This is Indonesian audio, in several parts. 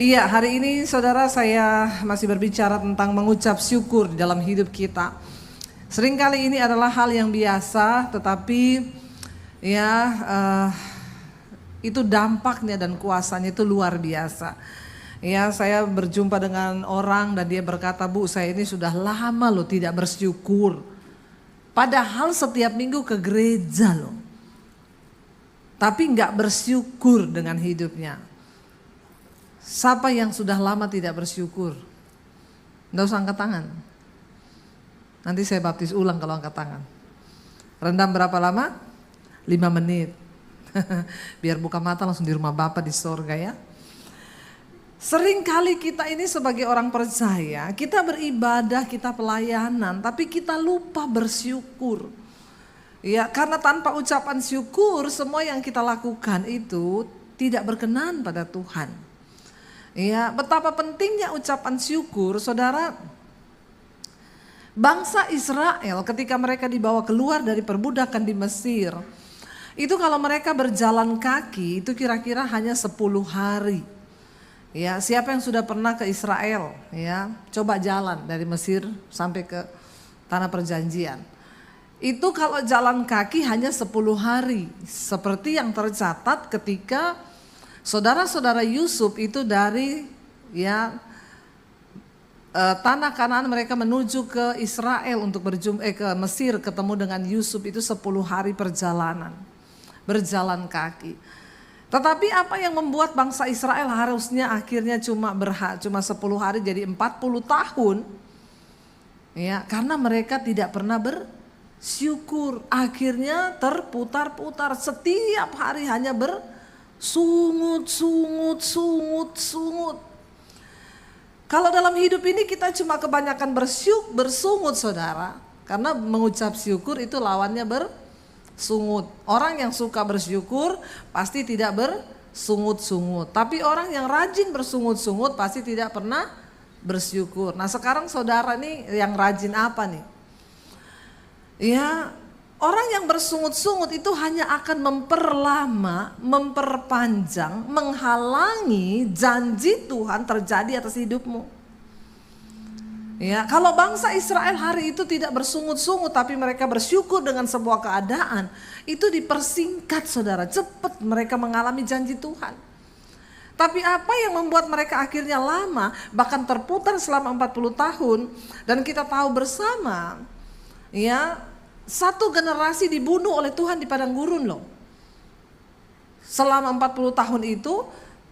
Iya, hari ini saudara saya masih berbicara tentang mengucap syukur di dalam hidup kita. Seringkali ini adalah hal yang biasa, tetapi ya itu dampaknya dan kuasanya itu luar biasa. Ya, saya berjumpa dengan orang dan dia berkata, "Bu, saya ini sudah lama loh tidak bersyukur. Padahal setiap minggu ke gereja loh. Tapi nggak bersyukur dengan hidupnya." Siapa yang sudah lama tidak bersyukur? Nggak usah angkat tangan. Nanti saya baptis ulang kalau angkat tangan. Rendam berapa lama? 5 menit. Biar buka mata langsung di rumah Bapa di sorga ya. Sering kali kita ini sebagai orang percaya, kita beribadah, kita pelayanan, tapi kita lupa bersyukur. Ya, karena tanpa ucapan syukur semua yang kita lakukan itu tidak berkenan pada Tuhan. Ya, betapa pentingnya ucapan syukur, saudara. Bangsa Israel ketika mereka dibawa keluar dari perbudakan di Mesir, itu kalau mereka berjalan kaki itu kira-kira hanya 10 hari. Ya, siapa yang sudah pernah ke Israel, ya, coba jalan dari Mesir sampai ke tanah perjanjian. Itu kalau jalan kaki hanya 10 hari, seperti yang tercatat ketika saudara-saudara Yusuf itu dari tanah Kanaan mereka menuju ke Israel untuk ke Mesir ketemu dengan Yusuf itu 10 hari perjalanan, berjalan kaki. Tetapi apa yang membuat bangsa Israel harusnya akhirnya cuma 10 hari jadi 40 tahun? Ya, karena mereka tidak pernah bersyukur. Akhirnya terputar-putar setiap sungut. Kalau dalam hidup ini kita cuma kebanyakan bersungut saudara. Karena mengucap syukur itu lawannya bersungut. Orang yang suka bersyukur pasti tidak bersungut-sungut. Tapi orang yang rajin bersungut-sungut pasti tidak pernah bersyukur. Nah sekarang saudara nih yang rajin apa nih? Ya, orang yang bersungut-sungut itu hanya akan memperlama, memperpanjang, menghalangi janji Tuhan terjadi atas hidupmu. Ya, kalau bangsa Israel hari itu tidak bersungut-sungut tapi mereka bersyukur dengan sebuah keadaan, itu dipersingkat saudara, cepat mereka mengalami janji Tuhan. Tapi apa yang membuat mereka akhirnya lama, bahkan terputar selama 40 tahun, dan kita tahu bersama, ya, satu generasi dibunuh oleh Tuhan di padang gurun loh. Selama 40 tahun itu,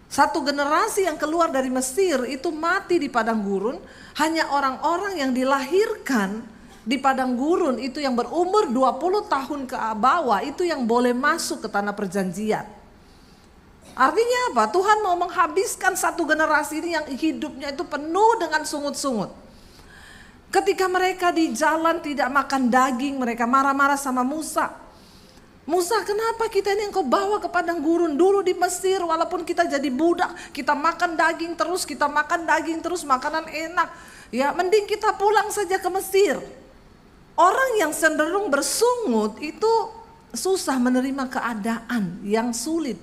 satu generasi yang keluar dari Mesir itu mati di padang gurun. Hanya orang-orang yang dilahirkan di padang gurun itu yang berumur 20 tahun ke bawah itu yang boleh masuk ke tanah perjanjian. Artinya apa? Tuhan mau menghabiskan satu generasi ini yang hidupnya itu penuh dengan sungut-sungut. Ketika mereka di jalan tidak makan daging, mereka marah-marah sama Musa. Musa, kenapa kita ini yang kau bawa ke padang gurun? Dulu di Mesir walaupun kita jadi budak, kita makan daging terus, makanan enak. Ya, mending kita pulang saja ke Mesir. Orang yang cenderung bersungut itu susah menerima keadaan yang sulit.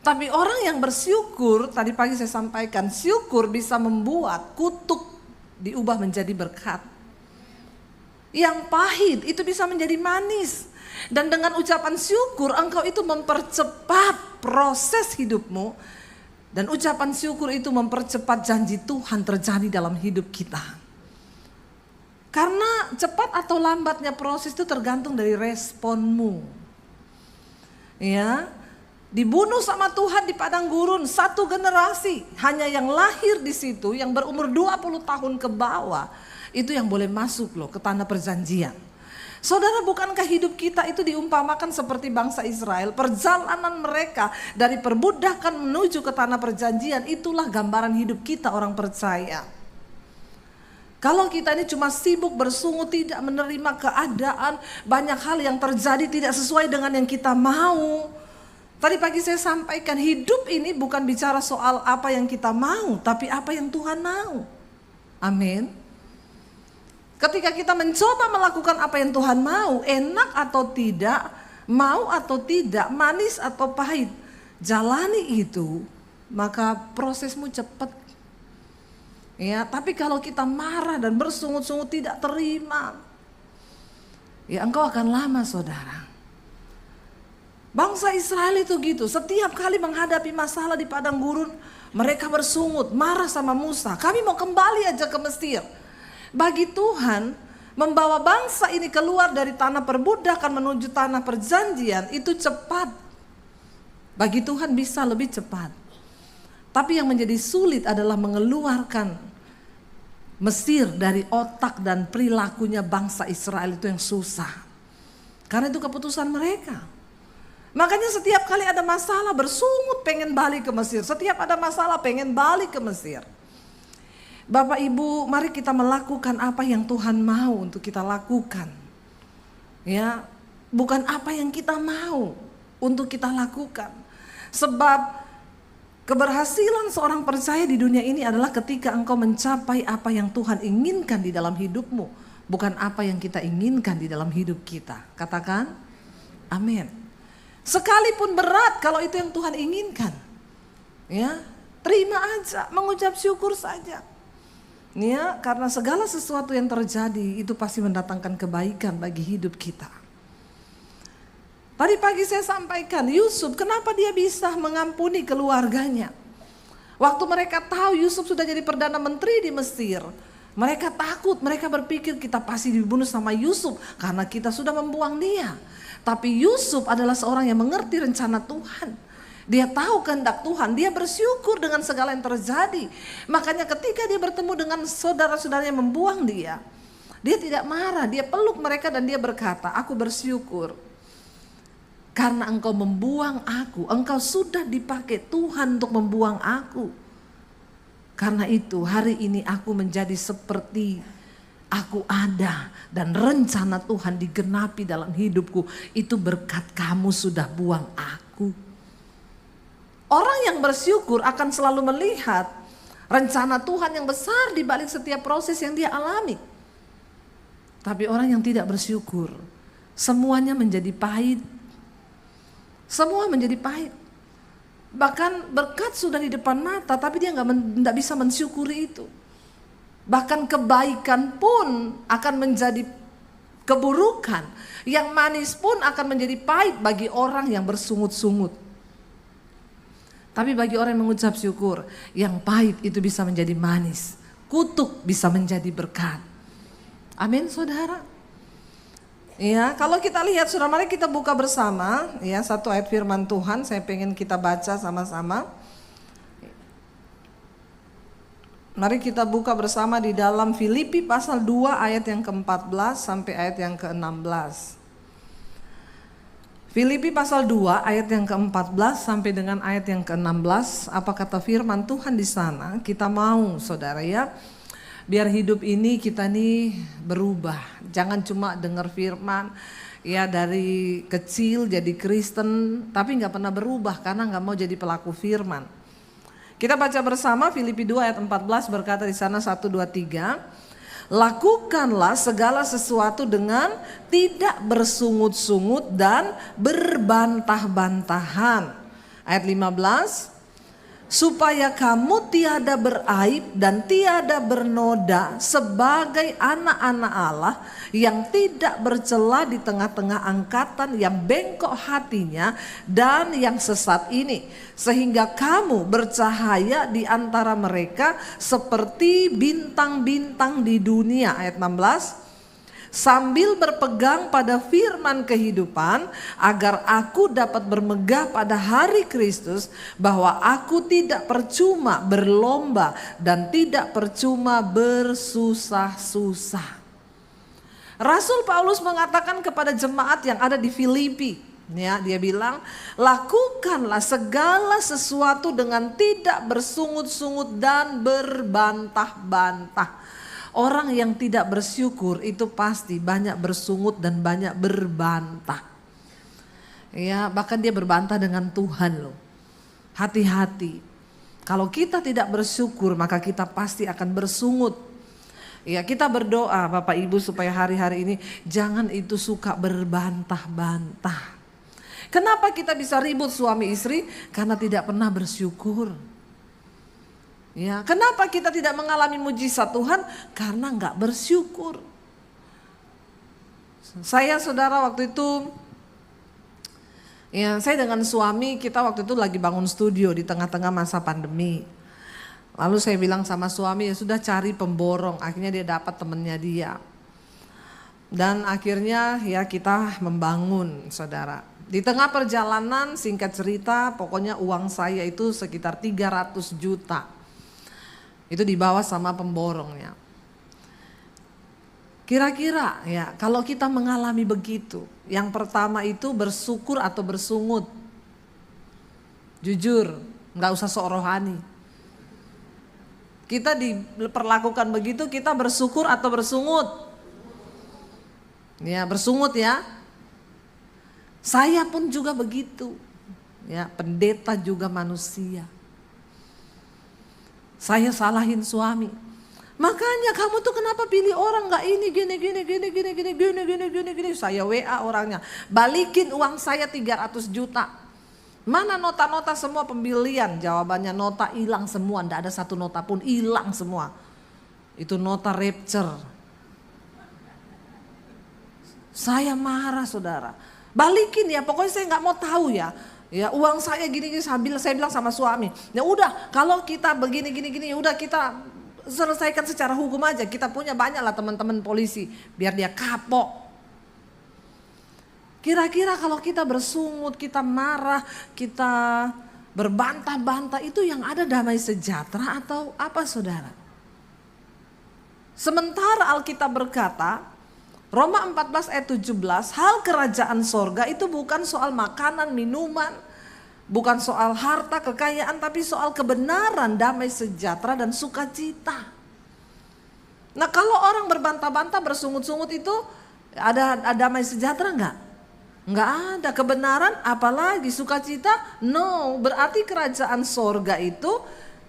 Tapi orang yang bersyukur, tadi pagi saya sampaikan, syukur bisa membuat kutuk diubah menjadi berkat. Yang pahit itu bisa menjadi manis. Dan dengan ucapan syukur engkau itu mempercepat proses hidupmu. Dan ucapan syukur itu mempercepat janji Tuhan terjadi dalam hidup kita. Karena cepat atau lambatnya proses itu tergantung dari responmu. Ya, dibunuh sama Tuhan di padang gurun satu generasi, hanya yang lahir di situ yang berumur 20 tahun ke bawah itu yang boleh masuk loh ke tanah perjanjian. Saudara, bukankah hidup kita itu diumpamakan seperti bangsa Israel? Perjalanan mereka dari perbudakan menuju ke tanah perjanjian itulah gambaran hidup kita orang percaya. Kalau kita ini cuma sibuk bersungut, tidak menerima keadaan, banyak hal yang terjadi tidak sesuai dengan yang kita mau. Tadi pagi saya sampaikan, hidup ini bukan bicara soal apa yang kita mau, tapi apa yang Tuhan mau. Amin. Ketika kita mencoba melakukan apa yang Tuhan mau, enak atau tidak, mau atau tidak, manis atau pahit, jalani itu maka prosesmu cepat. Ya, tapi kalau kita marah dan bersungut-sungut tidak terima, ya engkau akan lama, saudara. Bangsa Israel itu gitu, setiap kali menghadapi masalah di padang gurun, mereka bersungut, marah sama Musa. Kami mau kembali aja ke Mesir. Bagi Tuhan, membawa bangsa ini keluar dari tanah perbudakan menuju tanah perjanjian itu cepat. Bagi Tuhan bisa lebih cepat. Tapi yang menjadi sulit adalah mengeluarkan Mesir dari otak dan perilakunya bangsa Israel itu yang susah. Karena itu keputusan mereka. Makanya setiap kali ada masalah bersungut pengen balik ke Mesir. Setiap ada masalah pengen balik ke Mesir. Bapak Ibu, mari kita melakukan apa yang Tuhan mau untuk kita lakukan. Ya, bukan apa yang kita mau untuk kita lakukan. Sebab keberhasilan seorang percaya di dunia ini adalah ketika engkau mencapai apa yang Tuhan inginkan di dalam hidupmu, bukan apa yang kita inginkan di dalam hidup kita. Katakan amin. Sekalipun berat, kalau itu yang Tuhan inginkan, ya terima aja, mengucap syukur saja. Ya, karena segala sesuatu yang terjadi itu pasti mendatangkan kebaikan bagi hidup kita. Tadi pagi saya sampaikan Yusuf, kenapa dia bisa mengampuni keluarganya. Waktu mereka tahu Yusuf sudah jadi Perdana Menteri di Mesir, mereka takut, mereka berpikir kita pasti dibunuh sama Yusuf karena kita sudah membuang dia. Tapi Yusuf adalah seorang yang mengerti rencana Tuhan. Dia tahu kehendak Tuhan, dia bersyukur dengan segala yang terjadi. Makanya ketika dia bertemu dengan saudara-saudaranya yang membuang dia tidak marah, dia peluk mereka dan dia berkata, aku bersyukur. Karena engkau membuang aku, engkau sudah dipakai Tuhan untuk membuang aku. Karena itu hari ini aku menjadi seperti aku ada dan rencana Tuhan digenapi dalam hidupku. Itu berkat kamu sudah buang aku. Orang yang bersyukur akan selalu melihat rencana Tuhan yang besar di balik setiap proses yang dia alami. Tapi orang yang tidak bersyukur, semuanya menjadi pahit. Semua menjadi pahit. Bahkan berkat sudah di depan mata, tapi dia nggak bisa mensyukuri itu. Bahkan kebaikan pun akan menjadi keburukan. Yang manis pun akan menjadi pahit bagi orang yang bersungut-sungut. Tapi bagi orang yang mengucap syukur, yang pahit itu bisa menjadi manis. Kutuk bisa menjadi berkat. Amin, saudara. Ya, kalau kita lihat, saudara, mari kita buka bersama ya satu ayat firman Tuhan, saya pengen kita baca sama-sama. Mari kita buka bersama di dalam Filipi pasal 2 ayat yang ke-14 sampai ayat yang ke-16. Filipi pasal 2 ayat yang ke-14 sampai dengan ayat yang ke-16. Apa kata firman Tuhan di sana? Kita mau, saudara, ya, biar hidup ini kita nih berubah. Jangan cuma dengar firman ya dari kecil jadi Kristen tapi nggak pernah berubah karena nggak mau jadi pelaku firman. Kita baca bersama Filipi 2 ayat 14 berkata di sana 1, 2, 3. Lakukanlah segala sesuatu dengan tidak bersungut-sungut dan berbantah-bantahan. Ayat 15. Supaya kamu tiada beraib dan tiada bernoda sebagai anak-anak Allah yang tidak bercela di tengah-tengah angkatan yang bengkok hatinya dan yang sesat ini. Sehingga kamu bercahaya di antara mereka seperti bintang-bintang di dunia. Ayat 16. Sambil berpegang pada firman kehidupan agar aku dapat bermegah pada hari Kristus bahwa aku tidak percuma berlomba dan tidak percuma bersusah-susah. Rasul Paulus mengatakan kepada jemaat yang ada di Filipi, ya, dia bilang, lakukanlah segala sesuatu dengan tidak bersungut-sungut dan berbantah-bantah. Orang yang tidak bersyukur itu pasti banyak bersungut dan banyak berbantah. Ya, bahkan dia berbantah dengan Tuhan loh. Hati-hati. Kalau kita tidak bersyukur maka kita pasti akan bersungut. Ya, kita berdoa Bapak Ibu supaya hari-hari ini jangan itu suka berbantah-bantah. Kenapa kita bisa ribut suami istri? Karena tidak pernah bersyukur. Ya, kenapa kita tidak mengalami mujizat Tuhan? Karena nggak bersyukur. Saya saudara waktu itu, ya saya dengan suami kita waktu itu lagi bangun studio di tengah-tengah masa pandemi. Lalu saya bilang sama suami, ya sudah cari pemborong. Akhirnya dia dapat temennya dia. Dan akhirnya ya kita membangun saudara. Di tengah perjalanan singkat cerita pokoknya uang saya itu sekitar 300 juta. Itu dibawa sama pemborongnya. Kira-kira ya kalau kita mengalami begitu, yang pertama itu bersyukur atau bersungut. Jujur, nggak usah sok rohani. Kita diperlakukan begitu, kita bersyukur atau bersungut? Ya bersungut ya. Saya pun juga begitu. Ya pendeta juga manusia. Saya salahin suami. Makanya kamu tuh kenapa pilih orang nggak ini gini. Saya WA orangnya. Balikin uang saya 300 juta. Mana nota-nota semua pembelian? Jawabannya nota hilang semua. Nggak ada satu nota pun hilang semua. Itu nota rapture. Saya marah saudara. Balikin ya pokoknya saya nggak mau tahu ya. Ya uang saya gini-gini saya bilang sama suami. Ya udah kalau kita begini ya udah kita selesaikan secara hukum aja. Kita punya banyak lah teman-teman polisi biar dia kapok. Kira-kira kalau kita bersungut, kita marah, kita berbantah-bantah itu yang ada damai sejahtera atau apa saudara? Sementara Alkitab berkata Roma 14 ayat 17, hal kerajaan sorga itu bukan soal makanan, minuman, bukan soal harta, kekayaan, tapi soal kebenaran, damai sejahtera dan sukacita. Nah kalau orang berbantah-bantah, bersungut-sungut itu ada damai sejahtera enggak? Enggak ada. Kebenaran apalagi sukacita? No, berarti kerajaan sorga itu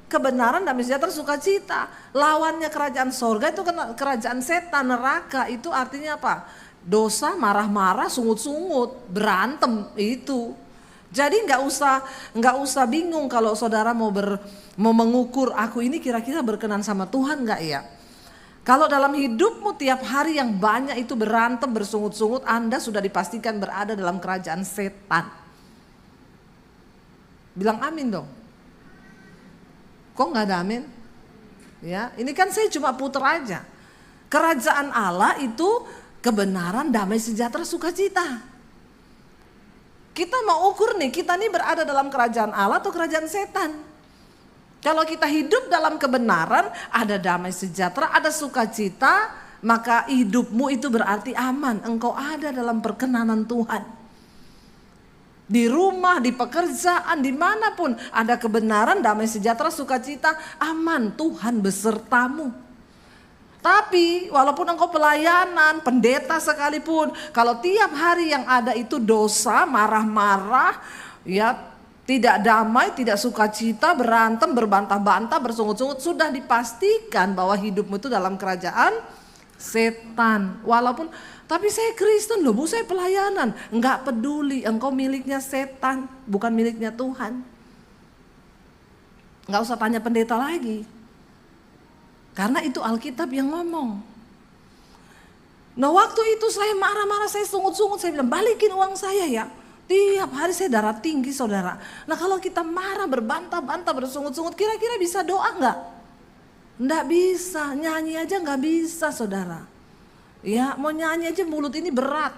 kebenaran, damai sejahtera, sukacita. Lawannya kerajaan sorga itu kerajaan setan, neraka. Itu artinya apa? Dosa, marah-marah, sungut-sungut, berantem itu. Jadi nggak usah bingung kalau saudara mau mengukur aku ini kira-kira berkenan sama Tuhan nggak ya? Kalau dalam hidupmu tiap hari yang banyak itu berantem, bersungut-sungut, Anda sudah dipastikan berada dalam kerajaan setan. Bilang amin dong. Kok nggak ada amin? Ya, ini kan saya cuma puter aja. Kerajaan Allah itu kebenaran, damai sejahtera, sukacita. Kita mau ukur nih, kita nih berada dalam kerajaan Allah atau kerajaan setan. Kalau kita hidup dalam kebenaran, ada damai sejahtera, ada sukacita, maka hidupmu itu berarti aman. Engkau ada dalam perkenanan Tuhan. Di rumah, di pekerjaan, dimanapun ada kebenaran, damai sejahtera, sukacita, aman, Tuhan besertamu. Tapi walaupun engkau pelayanan, pendeta sekalipun, kalau tiap hari yang ada itu dosa, marah-marah, ya tidak damai, tidak sukacita, berantem, berbantah-bantah, bersungut-sungut, sudah dipastikan bahwa hidupmu itu dalam kerajaan setan. Walaupun tapi saya Kristen loh Bu, saya pelayanan. Enggak peduli, engkau miliknya setan, bukan miliknya Tuhan. Enggak usah tanya pendeta lagi. Karena itu Alkitab yang ngomong. Nah waktu itu saya marah-marah, saya sungut-sungut, saya bilang balikin uang saya ya. Tiap hari saya darah tinggi saudara. Nah kalau kita marah, berbantah-bantah, bersungut-sungut, kira-kira bisa doa enggak? Enggak bisa, nyanyi aja enggak bisa saudara. Ya mau nyanyi aja mulut ini berat.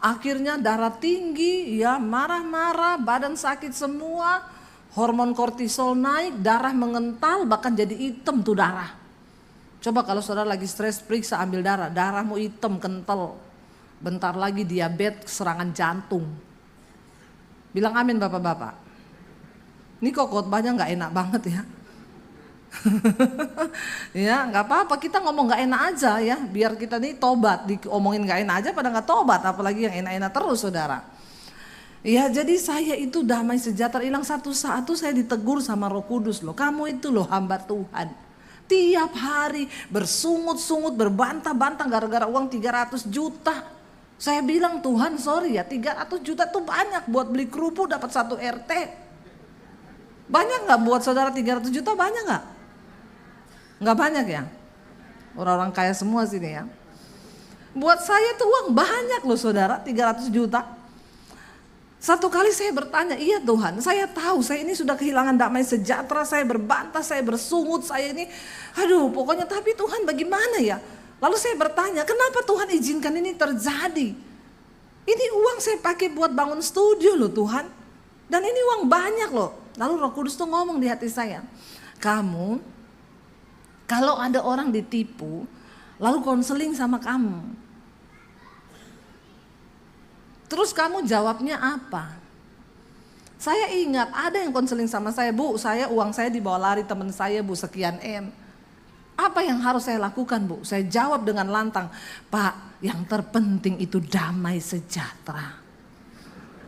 Akhirnya darah tinggi, ya marah-marah, badan sakit semua, hormon kortisol naik, darah mengental, bahkan jadi hitam tuh darah. Coba kalau saudara lagi stres periksa ambil darah, darahmu hitam kental. Bentar lagi diabetes, serangan jantung. Bilang amin bapak-bapak. Ini kok khotbahnya gak enak banget ya. Ya nggak apa-apa, kita ngomong nggak enak aja ya, biar kita nih tobat. Diomongin nggak enak aja pada nggak tobat, apalagi yang enak-enak terus saudara. Ya jadi saya itu damai sejahtera hilang. Satu saat tuh saya ditegur sama Roh Kudus loh, kamu itu loh hamba Tuhan, tiap hari bersungut-sungut, berbantah-bantah gara-gara uang 300 juta. Saya bilang Tuhan sorry ya, 300 juta tuh banyak buat beli kerupuk dapat 1 RT. Banyak nggak buat saudara 300 juta, banyak nggak? Nggak banyak ya? Orang-orang kaya semua sini ya. Buat saya tuh uang banyak loh saudara, 300 juta. Satu kali saya bertanya, iya Tuhan, saya tahu saya ini sudah kehilangan damai sejahtera, saya berbantah, saya bersungut, saya ini, aduh pokoknya tapi Tuhan bagaimana ya? Lalu saya bertanya, kenapa Tuhan izinkan ini terjadi? Ini uang saya pakai buat bangun studio loh Tuhan. Dan ini uang banyak loh. Lalu Roh Kudus tuh ngomong di hati saya, kamu kalau ada orang ditipu, lalu konseling sama kamu. Terus kamu jawabnya apa? Saya ingat ada yang konseling sama saya, Bu, uang saya dibawa lari teman saya, Bu, sekian M. Apa yang harus saya lakukan, Bu? Saya jawab dengan lantang, Pak, yang terpenting itu damai sejahtera.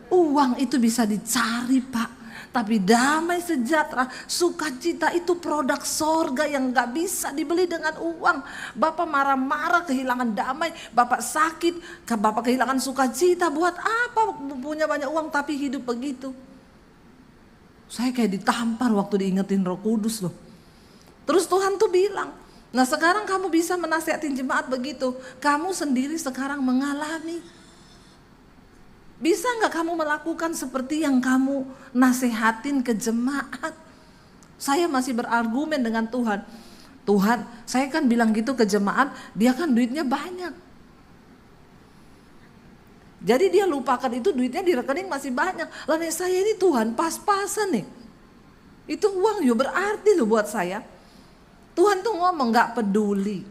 Uang itu bisa dicari, Pak. Tapi damai sejahtera, sukacita itu produk sorga yang gak bisa dibeli dengan uang. Bapak marah-marah kehilangan damai, Bapak sakit, Bapak kehilangan sukacita. Buat apa punya banyak uang tapi hidup begitu? Saya kayak ditampar waktu diingetin Roh Kudus loh. Terus Tuhan tuh bilang, nah sekarang kamu bisa menasihatin jemaat begitu. Kamu sendiri sekarang mengalami. Bisa nggak kamu melakukan seperti yang kamu nasihatin ke jemaat? Saya masih berargumen dengan Tuhan. Tuhan, saya kan bilang gitu ke jemaat, dia kan duitnya banyak. Jadi dia lupakan itu duitnya di rekening masih banyak. Lalu saya ini Tuhan pas-pasan nih. Itu uang yo berarti loh buat saya. Tuhan tuh ngomong nggak peduli.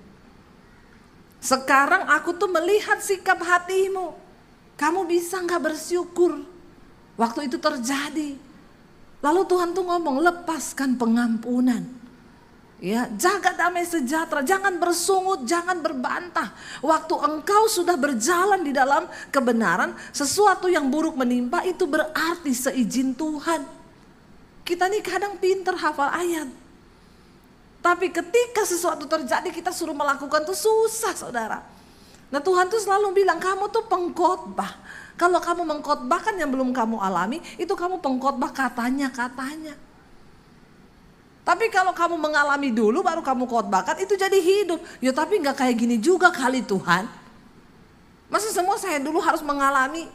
Sekarang aku tuh melihat sikap hatimu. Kamu bisa gak bersyukur waktu itu terjadi? Lalu Tuhan tuh ngomong, lepaskan pengampunan. Ya, jaga damai sejahtera, jangan bersungut, jangan berbantah. Waktu engkau sudah berjalan di dalam kebenaran, sesuatu yang buruk menimpa itu berarti seizin Tuhan. Kita nih kadang pinter hafal ayat. Tapi ketika sesuatu terjadi kita suruh melakukan tuh susah saudara. Nah Tuhan tuh selalu bilang kamu tuh pengkhotbah. Kalau kamu mengkhotbahkan yang belum kamu alami, itu kamu pengkhotbah katanya-katanya. Tapi kalau kamu mengalami dulu baru kamu khotbahkan, itu jadi hidup. Ya tapi gak kayak gini juga kali Tuhan. Masa semua saya dulu harus mengalami?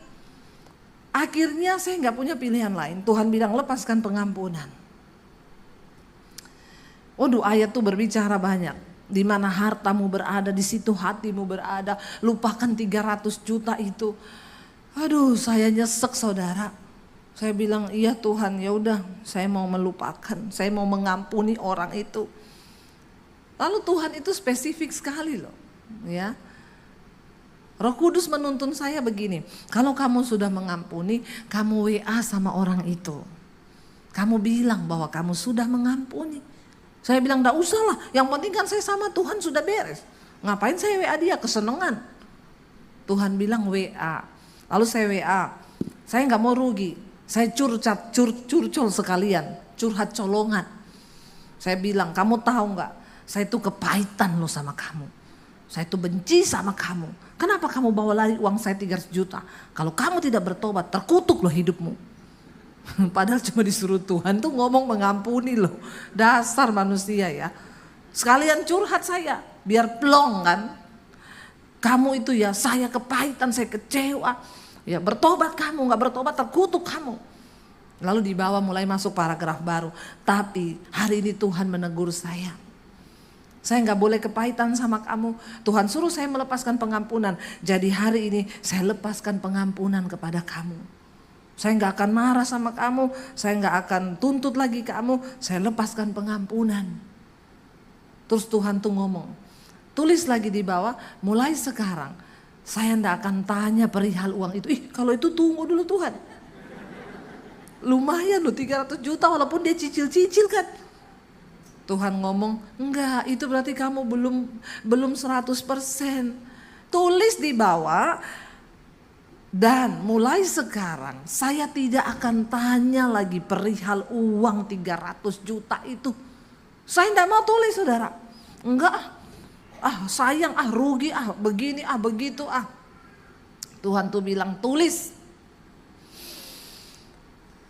Akhirnya saya gak punya pilihan lain. Tuhan bilang lepaskan pengampunan. Waduh ayat tuh berbicara banyak. Di mana hartamu berada, di situ hatimu berada. Lupakan 300 juta itu. Aduh, saya nyesek saudara. Saya bilang, iya Tuhan, ya udah, saya mau melupakan, saya mau mengampuni orang itu. Lalu Tuhan itu spesifik sekali loh, ya. Roh Kudus menuntun saya begini, kalau kamu sudah mengampuni, kamu WA sama orang itu. Kamu bilang bahwa kamu sudah mengampuni. Saya bilang enggak usah lah, yang penting kan saya sama Tuhan sudah beres. Ngapain saya WA dia, kesenangan. Tuhan bilang WA, lalu saya WA, saya enggak mau rugi. Saya curcol sekalian, curhat colongan. Saya bilang, kamu tahu enggak, saya tuh kepahitan loh sama kamu. Saya tuh benci sama kamu. Kenapa kamu bawa lari uang saya 300 juta? Kalau kamu tidak bertobat, terkutuk loh hidupmu. Padahal cuma disuruh Tuhan tuh ngomong mengampuni loh. Dasar manusia ya. Sekalian curhat saya, biar plong kan. Kamu itu ya, saya kepahitan, saya kecewa. Ya bertobat kamu, gak bertobat terkutuk kamu. Lalu dibawa mulai masuk paragraf baru. Tapi hari ini Tuhan menegur saya. Saya gak boleh kepahitan sama kamu. Tuhan suruh saya melepaskan pengampunan. Jadi hari ini saya lepaskan pengampunan kepada kamu. Saya gak akan marah sama kamu. Saya gak akan tuntut lagi kamu. Saya lepaskan pengampunan. Terus Tuhan tuh ngomong. Tulis lagi di bawah, mulai sekarang saya gak akan tanya perihal uang itu. Kalau itu tunggu dulu Tuhan. Lumayan loh 300 juta walaupun dia cicil-cicil kan. Tuhan ngomong, enggak itu berarti kamu belum 100%. Tulis di bawah, dan mulai sekarang saya tidak akan tanya lagi perihal uang 300 juta itu. Saya enggak mau tulis saudara. Enggak, sayang, rugi, begini, begitu, Tuhan tuh bilang tulis.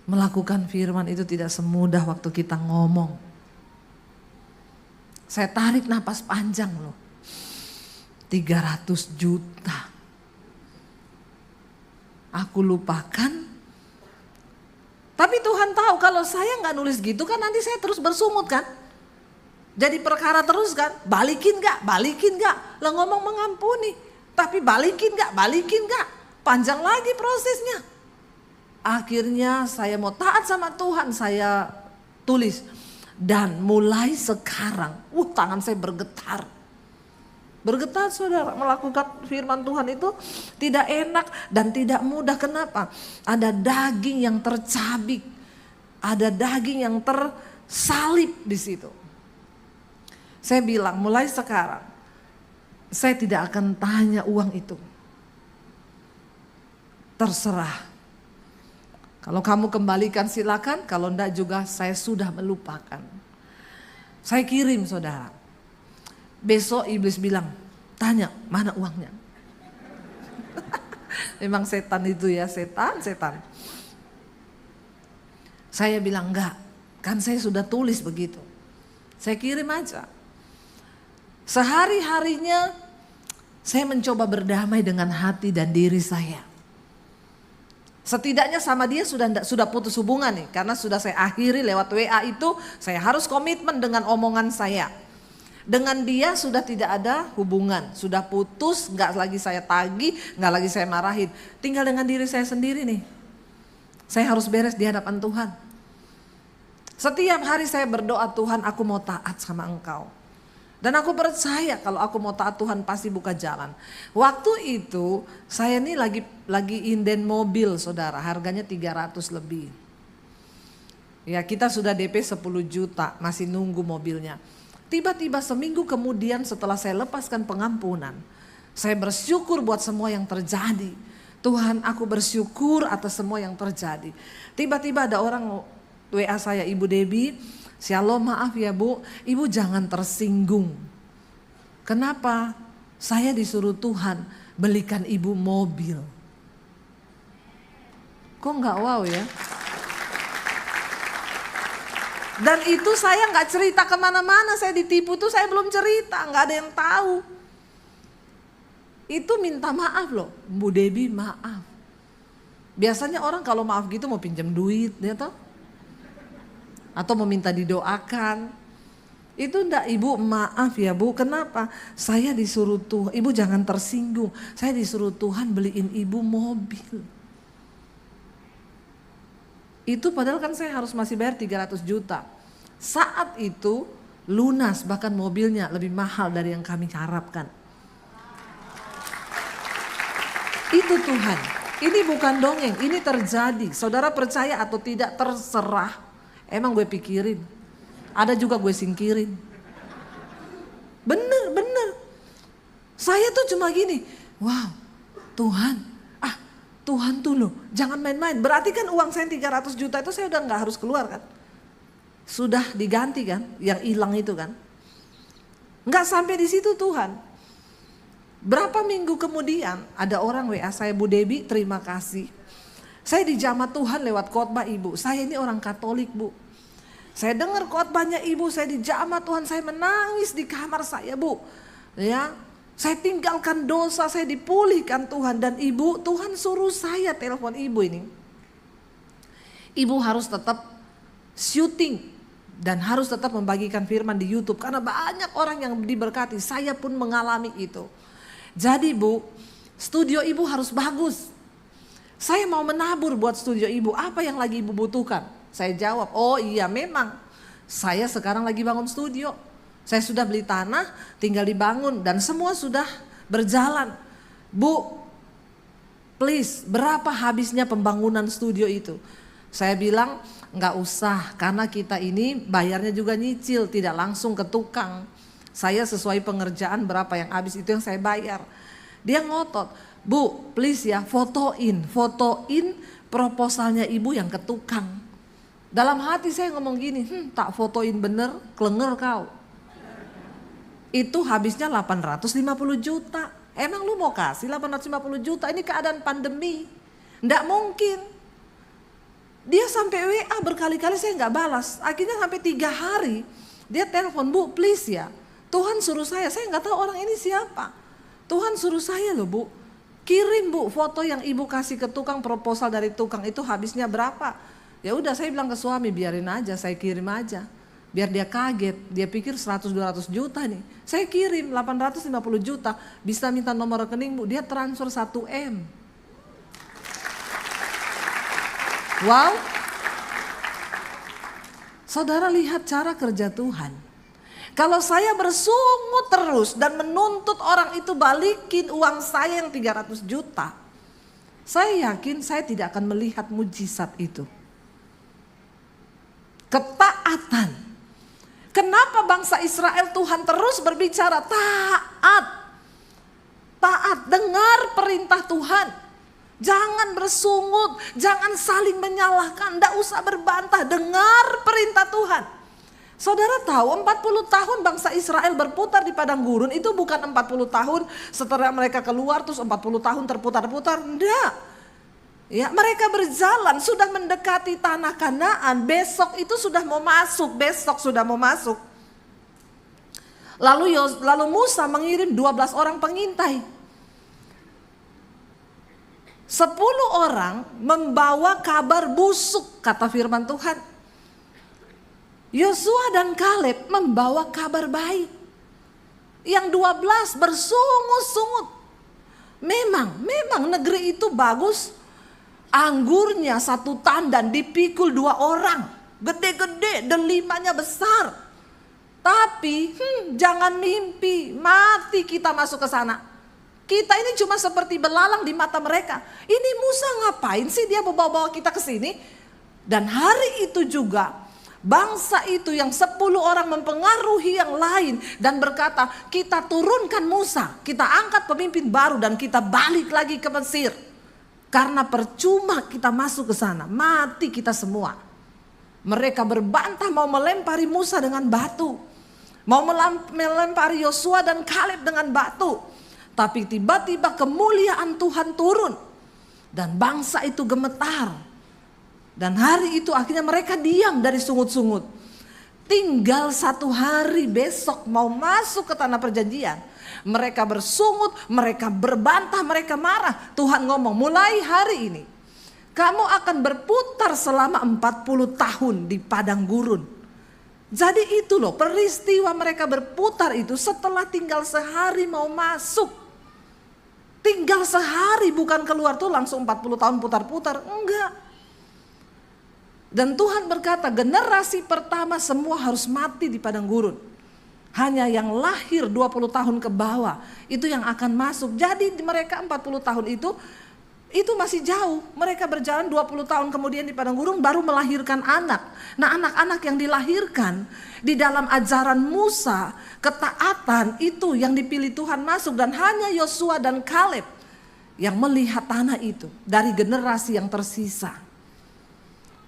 Melakukan firman itu tidak semudah waktu kita ngomong. Saya tarik napas panjang loh. 300 juta. Aku lupakan. Tapi Tuhan tahu kalau saya nggak nulis gitu kan nanti saya terus bersungut kan. Jadi perkara terus kan. Balikin gak? Balikin gak? Lah ngomong mengampuni. Tapi balikin gak? Balikin gak? Panjang lagi prosesnya. Akhirnya saya mau taat sama Tuhan. Saya tulis. Dan mulai sekarang. Tangan saya bergetar. Bergetar saudara, melakukan firman Tuhan itu tidak enak dan tidak mudah. Kenapa? Ada daging yang tercabik, ada daging yang tersalib di situ. Saya bilang mulai sekarang, saya tidak akan tanya uang itu. Terserah. Kalau kamu kembalikan silakan, kalau enggak juga saya sudah melupakan. Saya kirim saudara. Besok iblis bilang, tanya mana uangnya. Memang setan itu ya, setan. Saya bilang enggak, kan saya sudah tulis begitu. Saya kirim aja. Sehari-harinya saya mencoba berdamai dengan hati dan diri saya. Setidaknya sama dia sudah putus hubungan nih, karena sudah saya akhiri lewat WA itu, saya harus komitmen dengan omongan saya. Dengan dia sudah tidak ada hubungan, sudah putus, nggak lagi saya tagih, nggak lagi saya marahin. Tinggal dengan diri saya sendiri nih. Saya harus beres di hadapan Tuhan. Setiap hari saya berdoa, Tuhan aku mau taat sama Engkau. Dan aku percaya kalau aku mau taat Tuhan pasti buka jalan. Waktu itu saya nih lagi inden mobil saudara, harganya 300 lebih. Ya kita sudah DP 10 juta, masih nunggu mobilnya. Tiba-tiba seminggu kemudian setelah saya lepaskan pengampunan, saya bersyukur buat semua yang terjadi. Tuhan aku bersyukur atas semua yang terjadi. Tiba-tiba ada orang WA saya, Ibu Debbie, Shalom maaf ya Bu, Ibu jangan tersinggung. Kenapa? Saya disuruh Tuhan belikan Ibu mobil. Kok nggak wow ya? Dan itu saya nggak cerita kemana-mana, saya ditipu tuh saya belum cerita, nggak ada yang tahu. Itu minta maaf loh, Bu Debbie maaf. Biasanya orang kalau maaf gitu mau pinjam duit, ya toh? Atau meminta didoakan. Itu enggak, Ibu maaf ya Bu, kenapa? Saya disuruh Tuhan, Ibu jangan tersinggung, saya disuruh Tuhan beliin Ibu mobil. Itu padahal kan saya harus masih bayar 300 juta. Saat itu lunas, bahkan mobilnya lebih mahal dari yang kami harapkan. Itu Tuhan, ini bukan dongeng, ini terjadi. Saudara percaya atau tidak terserah. Emang gue pikirin, ada juga gue singkirin. Bener. Saya tuh cuma gini, wow Tuhan. Tuhan tuh loh, jangan main-main. Berarti kan uang saya 300 juta itu saya udah gak harus keluar kan. Sudah diganti kan, yang hilang itu kan. Gak sampai di situ Tuhan. Berapa minggu kemudian ada orang WA saya, Bu Debbie terima kasih. Saya dijamah Tuhan lewat khotbah Ibu. Saya ini orang Katolik Bu. Saya dengar khotbahnya Ibu, saya dijamah Tuhan, saya menangis di kamar saya Bu. Ya. Saya tinggalkan dosa, saya dipulihkan Tuhan. Dan Ibu, Tuhan suruh saya telepon Ibu ini. Ibu harus tetap syuting dan harus tetap membagikan firman di YouTube. Karena banyak orang yang diberkati, saya pun mengalami itu. Jadi Bu, studio Ibu harus bagus. Saya mau menabur buat studio Ibu, apa yang lagi Ibu butuhkan? Saya jawab, oh iya memang, saya sekarang lagi bangun studio. Saya sudah beli tanah, tinggal dibangun dan semua sudah berjalan. Bu, please, berapa habisnya pembangunan studio itu? Saya bilang, nggak usah karena kita ini bayarnya juga nyicil, tidak langsung ke tukang. Saya sesuai pengerjaan berapa yang habis itu yang saya bayar. Dia ngotot, Bu, please ya fotoin proposalnya Ibu yang ke tukang. Dalam hati saya ngomong gini, tak fotoin bener, klenger kau. Itu habisnya 850 juta. Emang lu mau kasih 850 juta? Ini keadaan pandemi. Nggak mungkin. Dia sampai WA berkali-kali saya nggak balas. Akhirnya sampai 3 hari Dia telepon, Bu please ya, Tuhan suruh saya nggak tahu orang ini siapa. Tuhan suruh saya loh Bu, kirim Bu foto yang ibu kasih ke tukang, proposal dari tukang itu habisnya berapa. Ya udah saya bilang ke suami, biarin aja, saya kirim aja. Biar dia kaget, dia pikir 100-200 juta nih. Saya kirim 850 juta, bisa minta nomor rekening Bu, dia transfer 1 M. Wow. Saudara lihat cara kerja Tuhan. Kalau saya bersungut terus dan menuntut orang itu balikin uang saya yang 300 juta. Saya yakin saya tidak akan melihat mujizat itu. Ketaatan. Kenapa bangsa Israel Tuhan terus berbicara taat. Taat, dengar perintah Tuhan. Jangan bersungut, jangan saling menyalahkan, tidak usah berbantah, dengar perintah Tuhan. Saudara tahu 40 tahun bangsa Israel berputar di padang gurun itu bukan 40 tahun setelah mereka keluar terus 40 tahun terputar-putar, enggak. Ya, mereka berjalan sudah mendekati tanah Kanaan, besok itu sudah mau masuk, Lalu Musa mengirim 12 orang pengintai. 10 orang membawa kabar busuk, kata firman Tuhan. Yosua dan Kaleb membawa kabar baik. Yang 12 bersungut-sungut. Memang negeri itu bagus. Anggurnya 1 tandan dipikul 2 orang. Gede-gede, delimanya besar. Tapi jangan mimpi, mati kita masuk ke sana. Kita ini cuma seperti belalang di mata mereka. Ini Musa ngapain sih dia bawa-bawa kita ke sini? Dan hari itu juga bangsa itu yang 10 orang mempengaruhi yang lain dan berkata, kita turunkan Musa, kita angkat pemimpin baru dan kita balik lagi ke Mesir. Karena percuma kita masuk ke sana, mati kita semua. Mereka berbantah mau melempari Musa dengan batu. Mau melempari Yosua dan Kaleb dengan batu. Tapi tiba-tiba kemuliaan Tuhan turun. Dan bangsa itu gemetar. Dan hari itu akhirnya mereka diam dari sungut-sungut. Tinggal 1 hari besok mau masuk ke tanah perjanjian. Mereka bersungut, mereka berbantah, mereka marah. Tuhan ngomong, mulai hari ini kamu akan berputar selama 40 tahun di padang gurun. Jadi itu loh peristiwa mereka berputar itu setelah tinggal sehari mau masuk. Tinggal sehari, bukan keluar tuh langsung 40 tahun putar-putar, enggak. Dan Tuhan berkata generasi pertama semua harus mati di padang gurun. Hanya yang lahir 20 tahun ke bawah itu yang akan masuk. Jadi mereka 40 tahun itu masih jauh. Mereka berjalan 20 tahun kemudian di padang gurun baru melahirkan anak. Nah, anak-anak yang dilahirkan di dalam ajaran Musa, ketaatan itu yang dipilih Tuhan masuk. Dan hanya Yosua dan Kaleb yang melihat tanah itu dari generasi yang tersisa.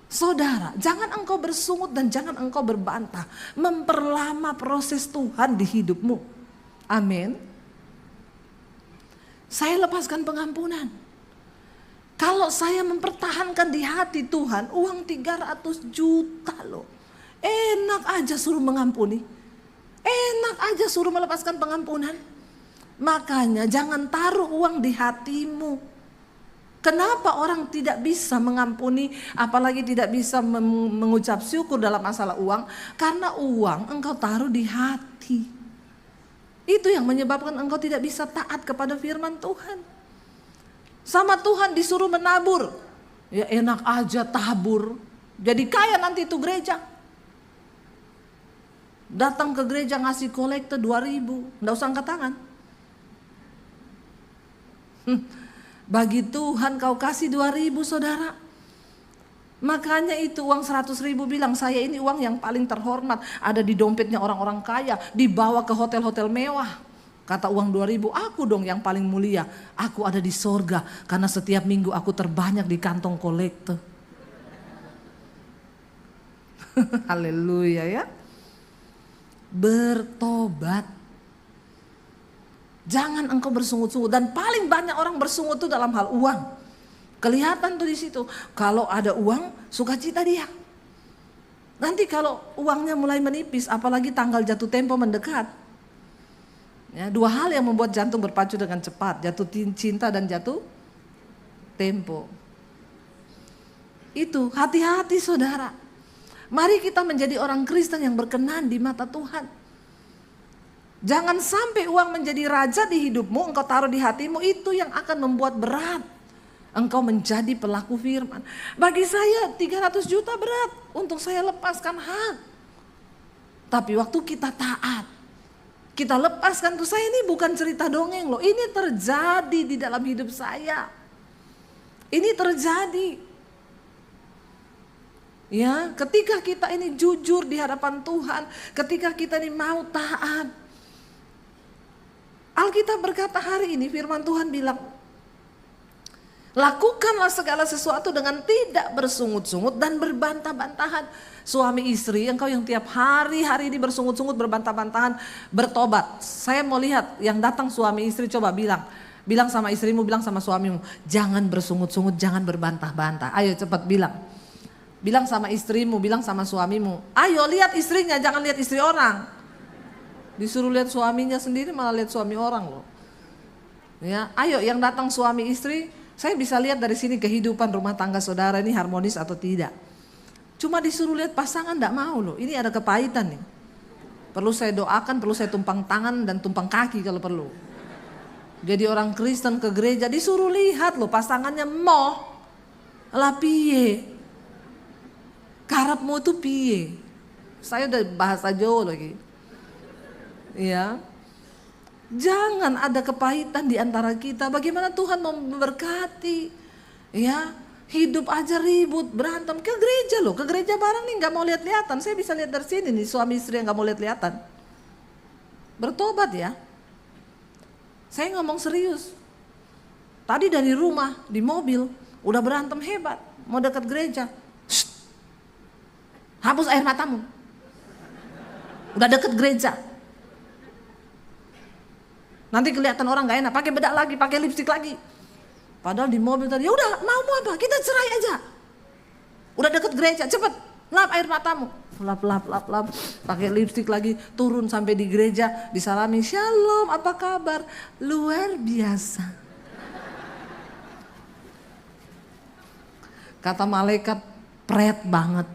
Saudara, jangan engkau bersungut dan jangan engkau berbantah. Memperlama proses Tuhan di hidupmu. Amin. Saya lepaskan pengampunan. Kalau saya mempertahankan di hati Tuhan uang 300 juta loh. Enak aja suruh mengampuni. Enak aja suruh melepaskan pengampunan. Makanya jangan taruh uang di hatimu. Kenapa orang tidak bisa mengampuni, apalagi tidak bisa mengucap syukur dalam masalah uang? Karena uang engkau taruh di hati. Itu yang menyebabkan engkau tidak bisa taat kepada firman Tuhan. Sama Tuhan disuruh menabur. Ya enak aja tabur. Jadi kaya nanti itu gereja. Datang ke gereja ngasih kolekte 2.000. Nggak usah angkat tangan. Bagi Tuhan kau kasih 2.000 saudara. Makanya itu uang 100.000 bilang saya ini uang yang paling terhormat. Ada di dompetnya orang-orang kaya. Dibawa ke hotel-hotel mewah. Kata uang 2.000, aku dong yang paling mulia. Aku ada di sorga karena setiap minggu aku terbanyak di kantong kolekte. Haleluya ya. Bertobat. Jangan engkau bersungut-sungut. Dan paling banyak orang bersungut itu dalam hal uang. Kelihatan tuh di situ. Kalau ada uang, sukacita dia. Nanti kalau uangnya mulai menipis, apalagi tanggal jatuh tempo mendekat. Ya, dua hal yang membuat jantung berpacu dengan cepat, jatuh cinta dan jatuh tempo. Itu hati-hati saudara. Mari kita menjadi orang Kristen yang berkenan di mata Tuhan. Jangan sampai uang menjadi raja di hidupmu, engkau taruh di hatimu, itu yang akan membuat berat engkau menjadi pelaku firman. Bagi saya 300 juta berat untuk saya lepaskan hak. Tapi waktu kita taat, kita lepaskan tuh, saya ini bukan cerita dongeng loh. Ini terjadi di dalam hidup saya. Ini terjadi. Ya, ketika kita ini jujur di hadapan Tuhan, ketika kita ini mau taat. Alkitab berkata hari ini firman Tuhan bilang, lakukanlah segala sesuatu dengan tidak bersungut-sungut dan berbantah-bantahan. Suami istri, engkau yang tiap hari ini bersungut-sungut, berbantah-bantahan, bertobat. Saya mau lihat yang datang suami istri, coba bilang sama istrimu, bilang sama suamimu, jangan bersungut-sungut, jangan berbantah-bantah. Ayo cepat bilang. Bilang sama istrimu, bilang sama suamimu. Ayo lihat istrinya, jangan lihat istri orang. Disuruh lihat suaminya sendiri malah lihat suami orang loh. Ya, ayo yang datang suami istri, saya bisa lihat dari sini kehidupan rumah tangga saudara ini harmonis atau tidak. Cuma disuruh lihat pasangan enggak mau loh. Ini ada kepahitan nih. Perlu saya doakan, perlu saya tumpang tangan dan tumpang kaki kalau perlu. Jadi orang Kristen ke gereja disuruh lihat loh pasangannya moh. Lah piye? Karepmu tuh piye? Saya udah bahasa Jawa lagi. Ya. Jangan ada kepahitan di antara kita. Bagaimana Tuhan mau memberkati? Ya, hidup aja ribut, berantem ke gereja loh. Ke gereja bareng nih nggak mau lihat-lihatan. Saya bisa lihat dari sini nih suami istri yang nggak mau lihat-lihatan. Bertobat ya. Saya ngomong serius. Tadi dari rumah di mobil udah berantem hebat, mau dekat gereja. Shh. Hapus air matamu. Udah deket gereja. Nanti kelihatan orang gak enak, pakai bedak lagi, pakai lipstik lagi. Padahal di mobil tadi, ya udah mau apa, kita cerai aja. Udah deket gereja, cepet lap air matamu. Lap, pakai lipstik lagi, turun sampai di gereja, disalami, shalom, apa kabar? Luar biasa. Kata malaikat, pret banget.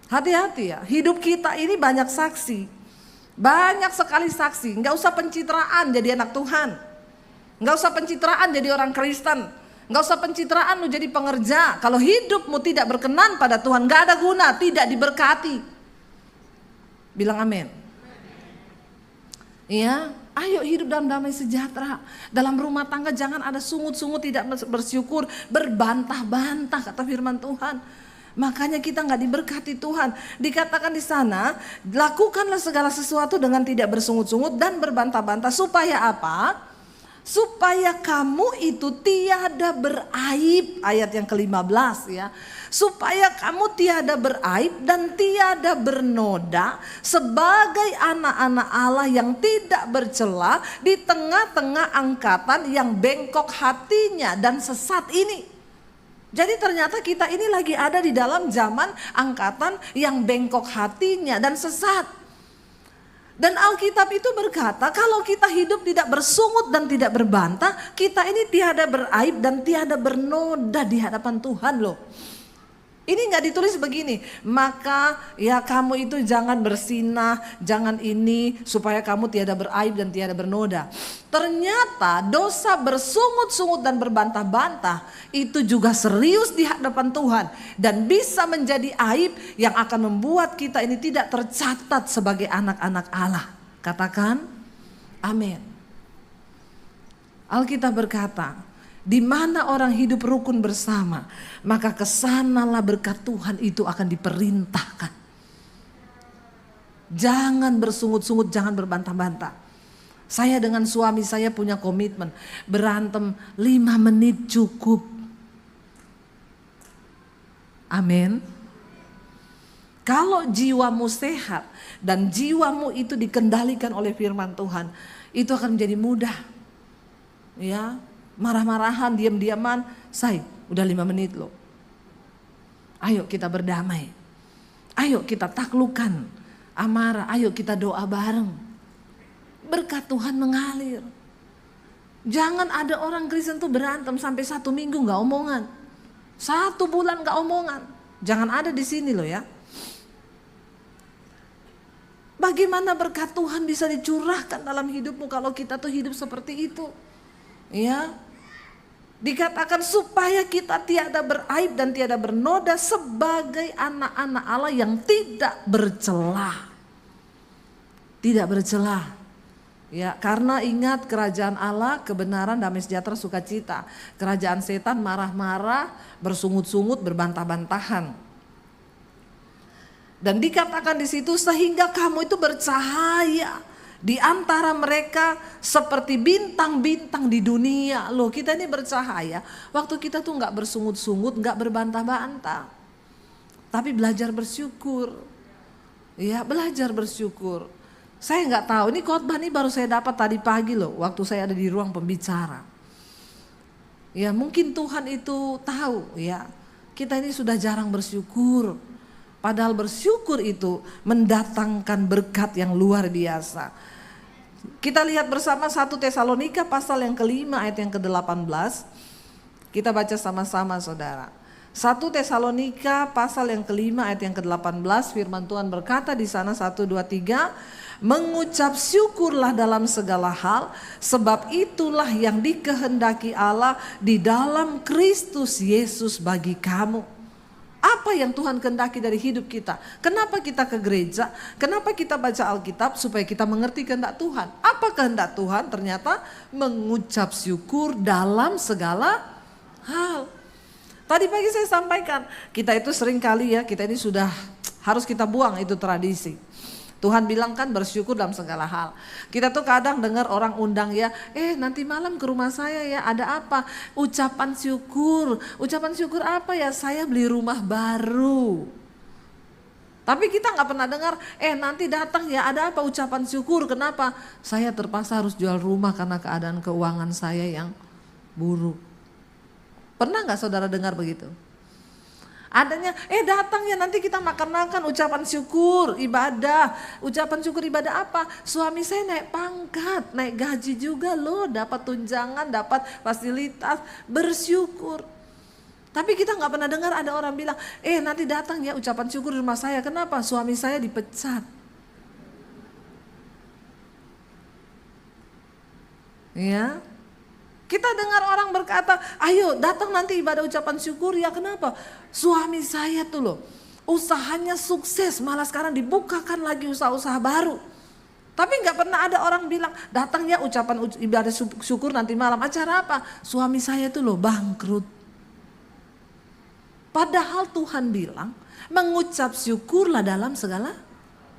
Hati-hati ya, hidup kita ini banyak saksi. Banyak sekali saksi, nggak usah pencitraan jadi anak Tuhan. Nggak usah pencitraan jadi orang Kristen. Nggak usah pencitraan lu jadi pengerja. Kalau hidupmu tidak berkenan pada Tuhan, nggak ada guna, tidak diberkati. Bilang amin. Iya, ayo hidup dalam damai sejahtera. Dalam rumah tangga jangan ada sungut-sungut, tidak bersyukur, berbantah-bantah kata firman Tuhan. Makanya kita nggak diberkati Tuhan. Dikatakan di sana, lakukanlah segala sesuatu dengan tidak bersungut-sungut dan berbantah-bantah. Supaya apa? Supaya kamu itu tiada beraib. Ayat yang ke-15 ya. Supaya kamu tiada beraib dan tiada bernoda sebagai anak-anak Allah yang tidak bercela di tengah-tengah angkatan yang bengkok hatinya dan sesat ini. Jadi ternyata kita ini lagi ada di dalam zaman angkatan yang bengkok hatinya dan sesat. Dan Alkitab itu berkata kalau kita hidup tidak bersungut dan tidak berbantah, kita ini tiada beraib dan tiada bernoda di hadapan Tuhan loh. Ini nggak ditulis begini, maka ya kamu itu jangan bersinah, jangan ini supaya kamu tiada beraib dan tiada bernoda. Ternyata dosa bersungut-sungut dan berbantah-bantah itu juga serius di hadapan Tuhan dan bisa menjadi aib yang akan membuat kita ini tidak tercatat sebagai anak-anak Allah. Katakan amin. Alkitab berkata, di mana orang hidup rukun bersama, maka kesanalah berkat Tuhan itu akan diperintahkan. Jangan bersungut-sungut, jangan berbantah-bantah. Saya dengan suami saya punya komitmen, berantem 5 menit cukup. Amin. Kalau jiwamu sehat dan jiwamu itu dikendalikan oleh firman Tuhan, itu akan menjadi mudah. Ya. Marah-marahan, diam-diaman, say, udah 5 menit loh. Ayo kita berdamai. Ayo kita taklukkan amarah, ayo kita doa bareng. Berkat Tuhan mengalir. Jangan ada orang Kristen tuh berantem sampai 1 minggu gak omongan. 1 bulan gak omongan. Jangan ada di sini loh ya. Bagaimana berkat Tuhan bisa dicurahkan dalam hidupmu kalau kita tuh hidup seperti itu? Ya. Dikatakan supaya kita tiada beraib dan tiada bernoda sebagai anak-anak Allah yang tidak bercelah. Tidak bercelah. Ya, karena ingat kerajaan Allah, kebenaran, damai sejahtera, sukacita. Kerajaan setan marah-marah, bersungut-sungut, berbantah-bantahan. Dan dikatakan di situ sehingga kamu itu bercahaya di antara mereka seperti bintang-bintang di dunia. Loh, kita ini bercahaya waktu kita tuh gak bersungut-sungut, gak berbantah-bantah. Tapi belajar bersyukur. Ya, belajar bersyukur. Saya gak tahu, ini khotbah ini baru saya dapat tadi pagi loh, waktu saya ada di ruang pembicara. Ya, mungkin Tuhan itu tahu ya, kita ini sudah jarang bersyukur. Padahal bersyukur itu mendatangkan berkat yang luar biasa. Kita lihat bersama 1 Tesalonika pasal yang ke-5 ayat yang ke-18. Kita baca sama-sama saudara. 1 Tesalonika pasal yang ke-5 ayat yang ke-18, firman Tuhan berkata di sana 1, 2, 3. Mengucap syukurlah dalam segala hal, sebab itulah yang dikehendaki Allah di dalam Kristus Yesus bagi kamu. Apa yang Tuhan kehendaki dari hidup kita? Kenapa kita ke gereja? Kenapa kita baca Alkitab? Supaya kita mengerti kehendak Tuhan. Apa kehendak Tuhan? Ternyata mengucap syukur dalam segala hal. Tadi pagi saya sampaikan, kita itu sering kali ya, kita ini sudah harus kita buang itu tradisi. Tuhan bilang kan bersyukur dalam segala hal. Kita tuh kadang dengar orang undang ya, nanti malam ke rumah saya ya, ada apa? Ucapan syukur. Ucapan syukur apa ya? Saya beli rumah baru. Tapi kita gak pernah dengar, nanti datang ya, ada apa? Ucapan syukur. Kenapa? Saya terpaksa harus jual rumah karena keadaan keuangan saya yang buruk. Pernah gak saudara dengar begitu? Adanya, datang ya nanti kita makan-makan, ucapan syukur, ibadah. Ucapan syukur ibadah apa? Suami saya naik pangkat, naik gaji juga loh, dapat tunjangan, dapat fasilitas, bersyukur. Tapi kita gak pernah dengar ada orang bilang, nanti datang ya ucapan syukur di rumah saya. Kenapa? Suami saya dipecat. Ya. Kita dengar orang berkata, ayo datang nanti ibadah ucapan syukur. Ya kenapa? Suami saya tuh loh, usahanya sukses, malah sekarang dibukakan lagi usaha-usaha baru. Tapi gak pernah ada orang bilang, datang ya ucapan ibadah syukur nanti malam. Acara apa? Suami saya tuh loh bangkrut. Padahal Tuhan bilang, mengucap syukurlah dalam segala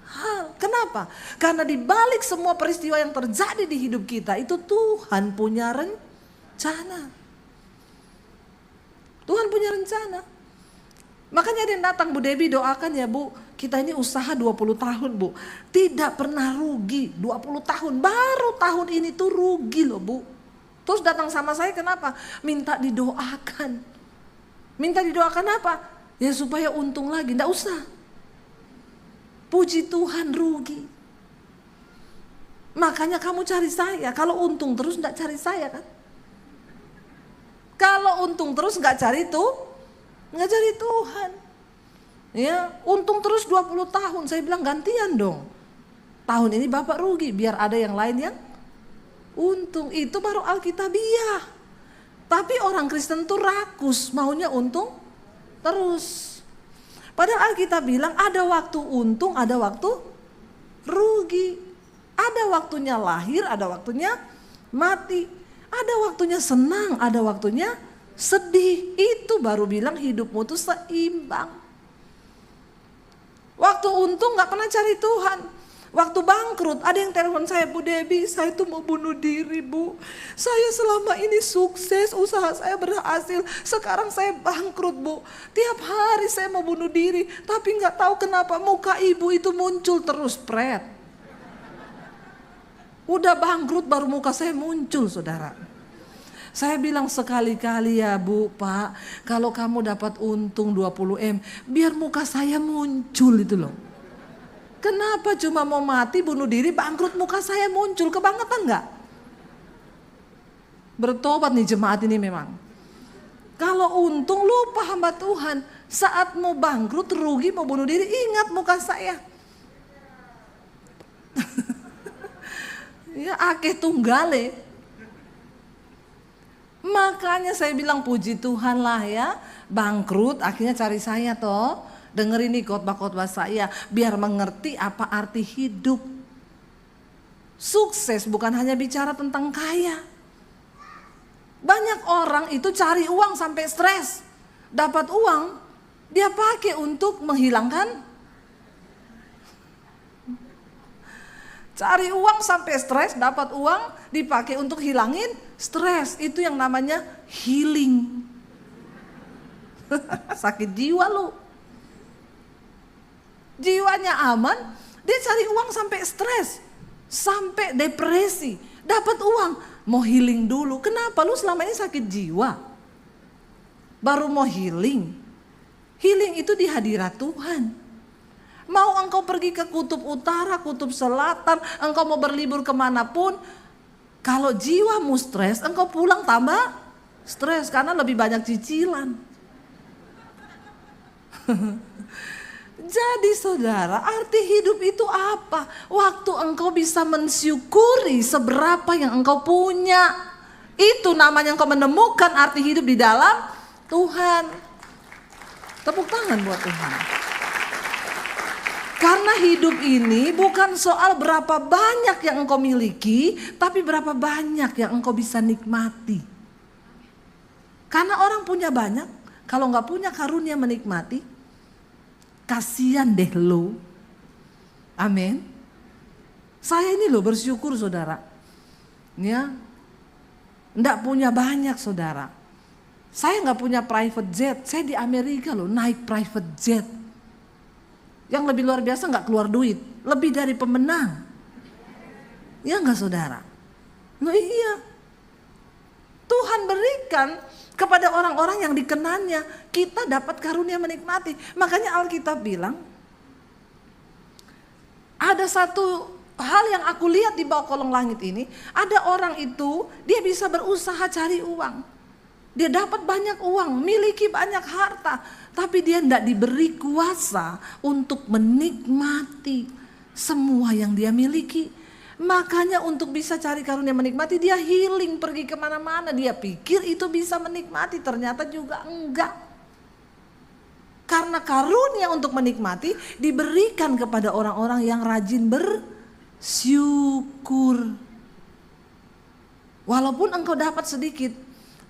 hal. Kenapa? Karena di balik semua peristiwa yang terjadi di hidup kita, itu Tuhan punya rencana. Tuhan punya rencana. Makanya ada yang datang, Bu Debbie doakan ya Bu, kita ini usaha 20 tahun Bu, tidak pernah rugi 20 tahun, baru tahun ini tuh rugi loh Bu. Terus datang sama saya kenapa? Minta didoakan. Minta didoakan apa? Ya supaya untung lagi, enggak usah. Puji Tuhan rugi. Makanya kamu cari saya, kalau untung terus enggak cari saya kan? Kalau untung terus enggak cari enggak cari Tuhan. Ya, untung terus 20 tahun, saya bilang gantian dong. Tahun ini Bapak rugi, biar ada yang lain yang untung. Itu baru Alkitabiah. Tapi orang Kristen tuh rakus, maunya untung terus. Padahal Alkitab bilang ada waktu untung, ada waktu rugi. Ada waktunya lahir, ada waktunya mati. Ada waktunya senang, ada waktunya sedih. Itu baru bilang hidupmu tuh seimbang. Waktu untung gak pernah cari Tuhan. Waktu bangkrut ada yang telepon saya, Bu Debbie saya tuh mau bunuh diri Bu. Saya selama ini sukses, usaha saya berhasil. Sekarang saya bangkrut Bu. Tiap hari saya mau bunuh diri. Tapi gak tahu kenapa muka ibu itu muncul terus pret. Udah bangkrut baru muka saya muncul saudara. Saya bilang sekali-kali ya Bu, Pak, kalau kamu dapat untung 20 M, biar muka saya muncul itu loh. Kenapa cuma mau mati, bunuh diri, bangkrut, muka saya muncul, kebangetan nggak? Bertobat nih jemaat ini memang. Kalau untung lupa hamba Tuhan, saat mau bangkrut, rugi, mau bunuh diri, ingat muka saya. Ya akeh tunggale. Makanya saya bilang puji Tuhan lah ya, bangkrut akhirnya cari saya toh. Dengerin nih khotbah-khotbah saya biar mengerti apa arti hidup. Sukses bukan hanya bicara tentang kaya. Banyak orang itu cari uang sampai stres. Dapat uang, dia pakai untuk menghilangkan. Cari uang sampai stres, dapat uang dipakai untuk hilangin stres. Itu yang namanya healing. Sakit jiwa lu. Jiwanya aman, dia cari uang sampai stres, sampai depresi. Dapat uang, mau healing dulu. Kenapa lu selama ini sakit jiwa? Baru mau healing. Healing itu di hadirat Tuhan. Mau engkau pergi ke kutub utara, kutub selatan, engkau mau berlibur kemanapun, kalau jiwamu stres, engkau pulang tambah stres karena lebih banyak cicilan. Jadi saudara, arti hidup itu apa? Waktu engkau bisa mensyukuri seberapa yang engkau punya. Itu namanya engkau menemukan arti hidup di dalam Tuhan. Tepuk tangan buat Tuhan. Karena hidup ini bukan soal berapa banyak yang engkau miliki, tapi berapa banyak yang engkau bisa nikmati. Karena orang punya banyak, kalau nggak punya karunia menikmati, kasihan deh lo. Amin. Saya ini loh bersyukur saudara. Ya, nggak punya banyak saudara. Saya nggak punya private jet. Saya di Amerika loh naik private jet. Yang lebih luar biasa nggak keluar duit, lebih dari pemenang. Ya nggak saudara? Nah iya. Tuhan berikan kepada orang-orang yang dikenannya, kita dapat karunia menikmati. Makanya Alkitab bilang, ada satu hal yang aku lihat di bawah kolong langit ini, ada orang itu dia bisa berusaha cari uang. Dia dapat banyak uang, miliki banyak harta, tapi dia tidak diberi kuasa untuk menikmati semua yang dia miliki. Makanya untuk bisa cari karunia menikmati, dia healing, pergi kemana-mana. Dia pikir itu bisa menikmati, ternyata juga enggak. Karena karunia untuk menikmati diberikan kepada orang-orang yang rajin bersyukur. Walaupun engkau dapat sedikit,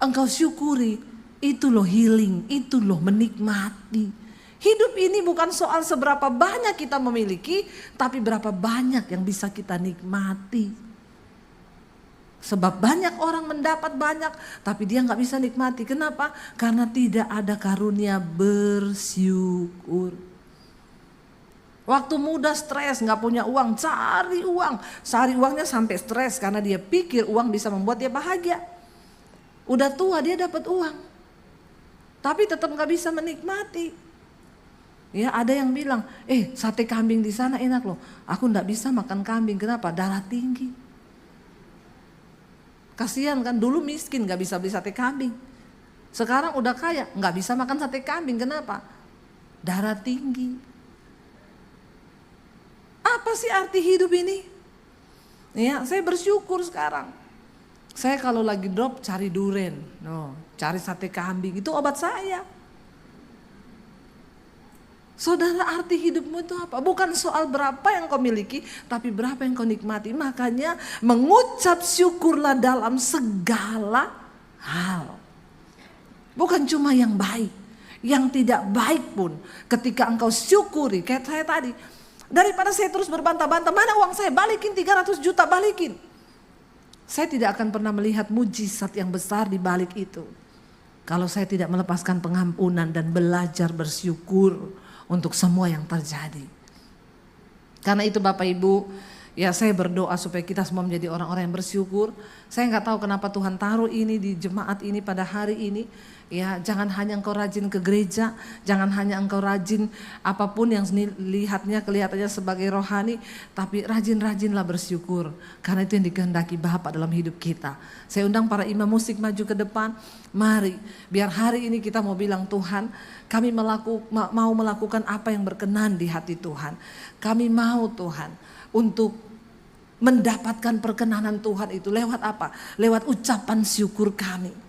engkau syukuri, itu loh healing, itu loh menikmati. Hidup ini bukan soal seberapa banyak kita memiliki, tapi berapa banyak yang bisa kita nikmati. Sebab banyak orang mendapat banyak, tapi dia gak bisa nikmati. Kenapa? Karena tidak ada karunia bersyukur. Waktu muda stres, gak punya uang, cari uang. Cari uangnya sampai stres karena dia pikir uang bisa membuat dia bahagia. Udah tua dia dapat uang, tapi tetap gak bisa menikmati. Ya ada yang bilang, sate kambing di sana enak loh. Aku gak bisa makan kambing, kenapa? Darah tinggi. Kasihan kan, dulu miskin gak bisa beli sate kambing. Sekarang udah kaya, gak bisa makan sate kambing, kenapa? Darah tinggi. Apa sih arti hidup ini? Ya, saya bersyukur sekarang. Saya kalau lagi drop cari duren, cari sate kambing, itu obat saya. Saudara, arti hidupmu itu apa? Bukan soal berapa yang kau miliki, tapi berapa yang kau nikmati. Makanya mengucap syukurlah dalam segala hal. Bukan cuma yang baik, yang tidak baik pun ketika engkau syukuri. Kayak saya tadi, daripada saya terus berbantah-bantah, mana uang saya, balikin 300 juta, balikin. Saya tidak akan pernah melihat mujizat yang besar di balik itu, kalau saya tidak melepaskan pengampunan dan belajar bersyukur untuk semua yang terjadi. Karena itu Bapak Ibu, Ya saya berdoa supaya kita semua menjadi orang-orang yang bersyukur. Saya nggak tahu kenapa Tuhan taruh ini di jemaat ini pada hari ini. Ya, jangan hanya engkau rajin ke gereja, jangan hanya engkau rajin apapun yang kelihatannya sebagai rohani, tapi rajin-rajinlah bersyukur. Karena itu yang dikehendaki Bapa dalam hidup kita. Saya undang para imam musik maju ke depan. Mari, biar hari ini kita mau bilang, Tuhan, kami mau melakukan apa yang berkenan di hati Tuhan. Kami mau Tuhan untuk mendapatkan perkenanan Tuhan itu lewat apa? Lewat ucapan syukur kami.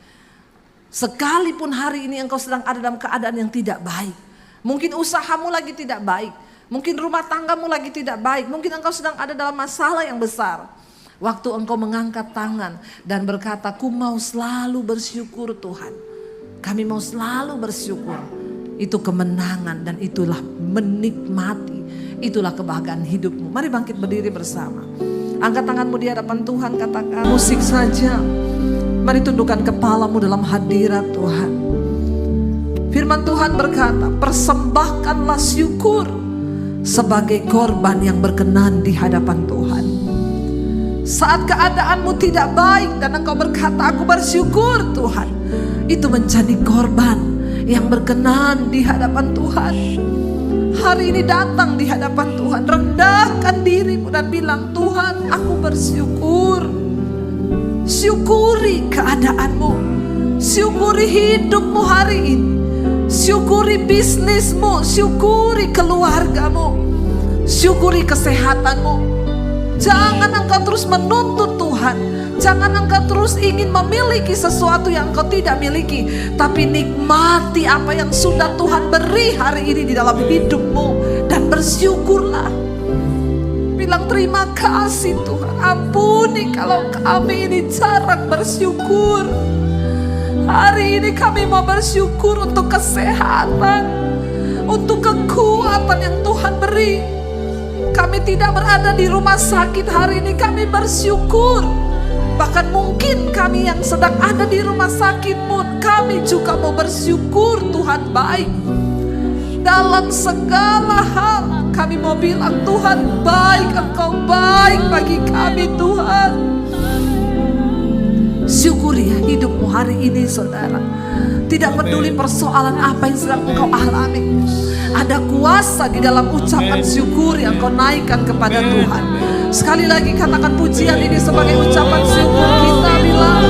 Sekalipun hari ini engkau sedang ada dalam keadaan yang tidak baik. Mungkin usahamu lagi tidak baik. Mungkin rumah tanggamu lagi tidak baik. Mungkin engkau sedang ada dalam masalah yang besar. Waktu engkau mengangkat tangan dan berkata, ku mau selalu bersyukur Tuhan. Kami mau selalu bersyukur. Itu kemenangan dan itulah menikmati. Itulah kebahagiaan hidupmu. Mari bangkit berdiri bersama. Angkat tanganmu di hadapan Tuhan, katakan musik saja. Mari tundukkan kepalamu dalam hadirat Tuhan. Firman Tuhan berkata, persembahkanlah syukur sebagai korban yang berkenan di hadapan Tuhan. Saat keadaanmu tidak baik dan engkau berkata, aku bersyukur Tuhan, itu menjadi korban yang berkenan di hadapan Tuhan. Hari ini datang di hadapan Tuhan, rendahkan dirimu dan bilang, Tuhan, aku bersyukur. Syukuri keadaanmu, syukuri hidupmu hari ini, syukuri bisnismu, syukuri keluargamu, syukuri kesehatanmu. Jangan engkau terus menuntut Tuhan, jangan engkau terus ingin memiliki sesuatu yang engkau tidak miliki, tapi nikmati apa yang sudah Tuhan beri hari ini di dalam hidupmu dan bersyukurlah. Bilang terima kasih Tuhan, ampuni kalau kami ini jarang bersyukur. Hari ini kami mau bersyukur untuk kesehatan, untuk kekuatan yang Tuhan beri. Kami tidak berada di rumah sakit hari ini, kami bersyukur. Bahkan mungkin kami yang sedang ada di rumah sakit pun, kami juga mau bersyukur Tuhan baik. Dalam segala hal kami mau bilang, Tuhan baik, Engkau baik bagi kami Tuhan. Syukuri ya hidupmu hari ini saudara. Tidak peduli persoalan apa yang sedang engkau alami, ada kuasa di dalam ucapan syukur yang kau naikkan kepada Tuhan. Sekali lagi katakan pujian ini sebagai ucapan syukur kita bilang,